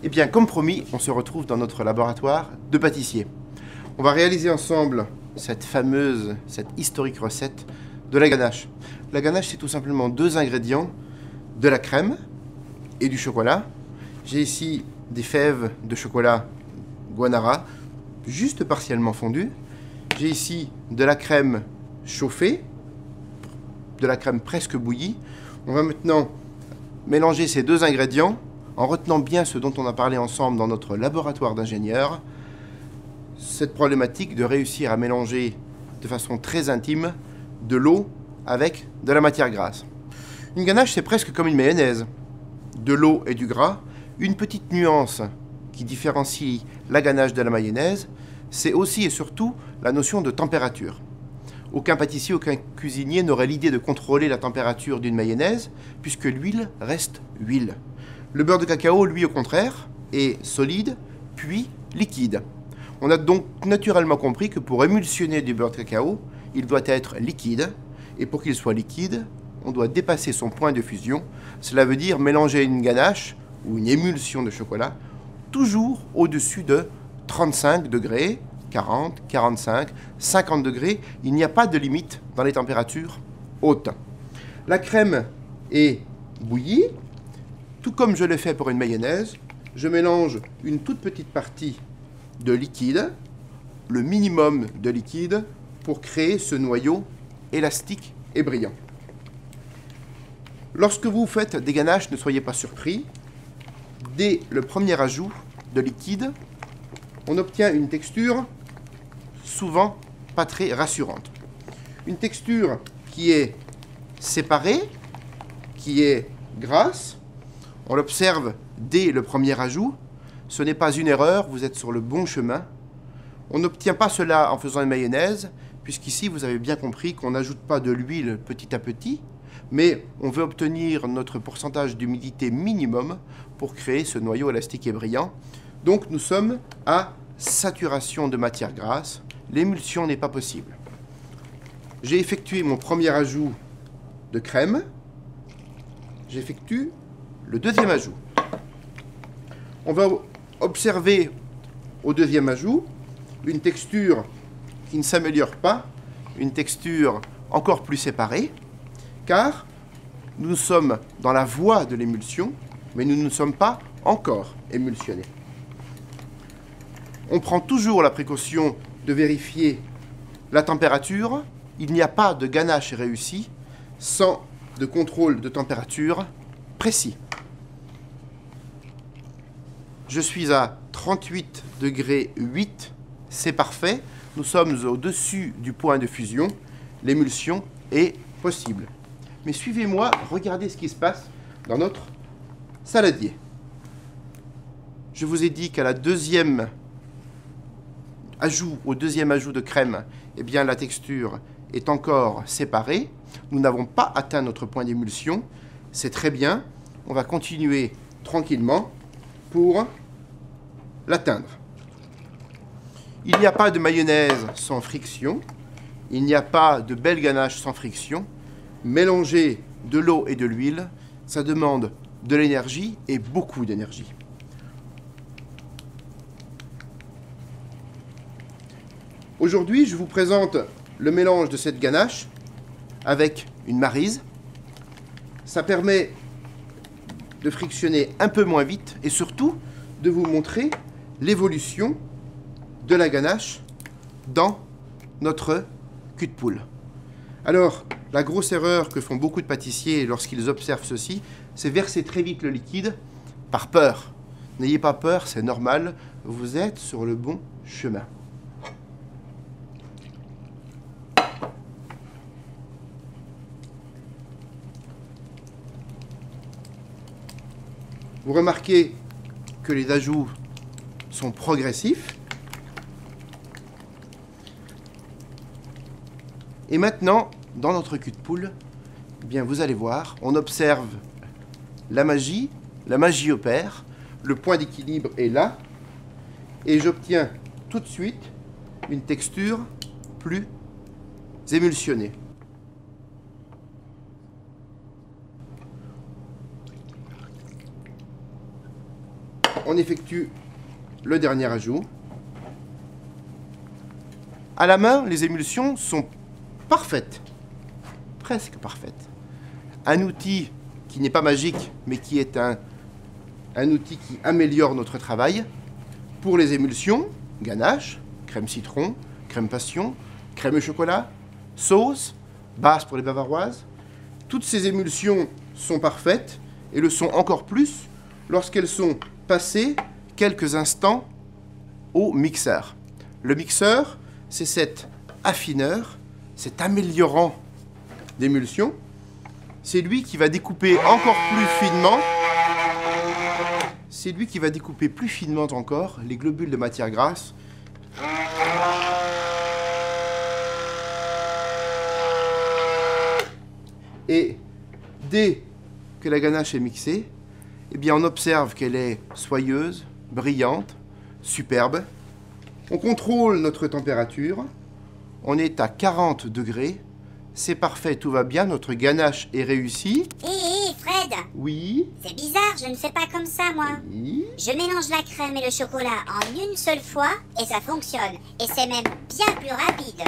Eh bien, comme promis, on se retrouve dans notre laboratoire de pâtissier. On va réaliser ensemble cette historique recette de la ganache. La ganache, c'est tout simplement 2 ingrédients, de la crème et du chocolat. J'ai ici des fèves de chocolat Guanara, juste partiellement fondues. J'ai ici de la crème chauffée, de la crème presque bouillie. On va maintenant mélanger ces 2 ingrédients en retenant bien ce dont on a parlé ensemble dans notre laboratoire d'ingénieurs, cette problématique de réussir à mélanger de façon très intime de l'eau avec de la matière grasse. Une ganache, c'est presque comme une mayonnaise. De l'eau et du gras. Une petite nuance qui différencie la ganache de la mayonnaise, c'est aussi et surtout la notion de température. Aucun pâtissier, aucun cuisinier n'aurait l'idée de contrôler la température d'une mayonnaise, puisque l'huile reste huile. Le beurre de cacao, lui, au contraire, est solide, puis liquide. On a donc naturellement compris que pour émulsionner du beurre de cacao, il doit être liquide, et pour qu'il soit liquide, on doit dépasser son point de fusion. Cela veut dire mélanger une ganache ou une émulsion de chocolat toujours au-dessus de 35 degrés, 40, 45, 50 degrés. Il n'y a pas de limite dans les températures hautes. La crème est bouillie. Tout comme je l'ai fait pour une mayonnaise, je mélange une toute petite partie de liquide, le minimum de liquide, pour créer ce noyau élastique et brillant. Lorsque vous faites des ganaches, ne soyez pas surpris. Dès le premier ajout de liquide, on obtient une texture souvent pas très rassurante. Une texture qui est séparée, qui est grasse. On l'observe dès le premier ajout. Ce n'est pas une erreur, vous êtes sur le bon chemin. On n'obtient pas cela en faisant une mayonnaise, puisqu'ici, vous avez bien compris qu'on n'ajoute pas de l'huile petit à petit, mais on veut obtenir notre pourcentage d'humidité minimum pour créer ce noyau élastique et brillant. Donc nous sommes à saturation de matière grasse. L'émulsion n'est pas possible. J'ai effectué mon premier ajout de crème. J'effectue le deuxième ajout. On va observer au deuxième ajout une texture qui ne s'améliore pas, une texture encore plus séparée, car nous sommes dans la voie de l'émulsion, mais nous ne sommes pas encore émulsionnés. On prend toujours la précaution de vérifier la température. Il n'y a pas de ganache réussie sans de contrôle de température précis. Je suis à 38 degrés 8, c'est parfait. Nous sommes au-dessus du point de fusion. L'émulsion est possible. Mais suivez-moi, regardez ce qui se passe dans notre saladier. Je vous ai dit qu'à au deuxième ajout de crème, eh bien, la texture est encore séparée. Nous n'avons pas atteint notre point d'émulsion. C'est très bien. On va continuer tranquillement pour l'atteindre. Il n'y a pas de mayonnaise sans friction. Il n'y a pas de belle ganache sans friction. Mélanger de l'eau et de l'huile, ça demande de l'énergie et beaucoup d'énergie. Aujourd'hui, je vous présente le mélange de cette ganache avec une maryse. Ça permet de frictionner un peu moins vite et surtout de vous montrer l'évolution de la ganache dans notre cul de poule. Alors, la grosse erreur que font beaucoup de pâtissiers lorsqu'ils observent ceci, c'est verser très vite le liquide par peur. N'ayez pas peur, c'est normal, vous êtes sur le bon chemin. Vous remarquez que les ajouts sont progressifs. Et maintenant, dans notre cul de poule, eh bien, vous allez voir, on observe la magie opère, le point d'équilibre est là, et j'obtiens tout de suite une texture plus émulsionnée. on effectue le dernier ajout. À la main, les émulsions sont parfaites, presque parfaites. Un outil qui n'est pas magique, mais qui est un outil qui améliore notre travail. Pour les émulsions, ganache, crème citron, crème passion, crème au chocolat, sauce, base pour les bavaroises. Toutes ces émulsions sont parfaites et le sont encore plus lorsqu'elles sont passées quelques instants au mixeur. Le mixeur, c'est cet affineur, cet améliorant d'émulsion. C'est lui qui va découper encore plus finement. C'est lui qui va découper plus finement encore les globules de matière grasse. Et dès que la ganache est mixée, eh bien on observe qu'elle est soyeuse, brillante, superbe. On contrôle notre température. On est à 40 degrés. C'est parfait, tout va bien, notre ganache est réussie. Hé, Fred! Oui. C'est bizarre, je ne fais pas comme ça, moi. Oui. Je mélange la crème et le chocolat en une seule fois et ça fonctionne. Et c'est même bien plus rapide.